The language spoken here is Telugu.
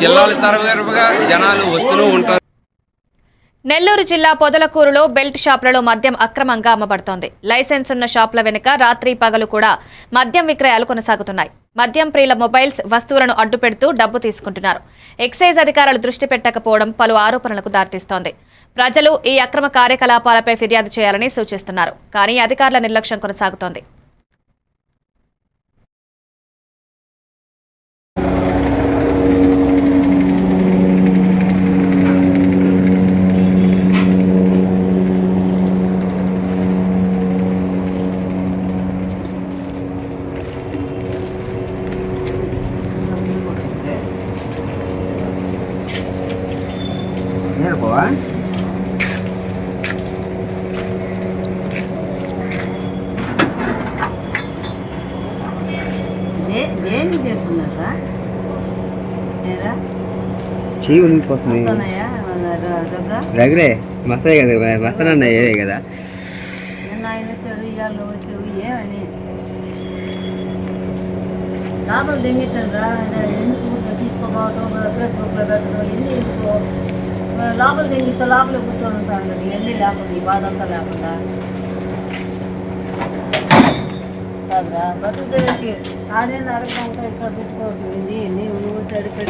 జిల్లాల తరవేరుగా జనాలు వస్తూనే ఉంటారు. నెల్లూరు జిల్లా పొదలకూరులో బెల్ట్ షాపులలో మద్యం అక్రమంగా అమ్మబడుతోంది. లైసెన్స్ ఉన్న షాపుల వెనుక రాత్రి పగలు కూడా మద్యం విక్రయాలు కొనసాగుతున్నాయి. మద్యం ప్రియుల మొబైల్స్ వస్తువులను అడ్డుపెడుతూ డబ్బు తీసుకుంటున్నారు. ఎక్సైజ్ అధికారులు దృష్టి పెట్టకపోవడం పలు ఆరోపణలకు దారితీస్తోంది. ప్రజలు ఈ అక్రమ కార్యకలాపాలపై ఫిర్యాదు చేయాలని సూచిస్తున్నారు. కానీ అధికారుల నిర్లక్ష్యం కొనసాగుతోంది. నేర్పవా దేనికి చేస్తున్నారా చెయ్యి ఉనిగిపోతుంది. రగరే మసాయి కదా మసాలా అయ్యే కదా. ఆయన వచ్చాడు ఇవాళ వచ్చావు ఏమని లాభాలు తెంగించండి ఎందుకు ఊరికే తీసుకోపోవటం ఫేస్బుక్లో పెట్టడం ఎన్ని ఎందుకు లోపల తెంగిస్తే లోపల కూర్చొని ఉంటాను కదా ఎన్ని లేకుండా ఈ బాధ అంతా లేకుండా కాదురా బతుకు ఆడేది అడగడానికి ఇక్కడ తెచ్చుకోవటం ఇది నువ్వు అడిగి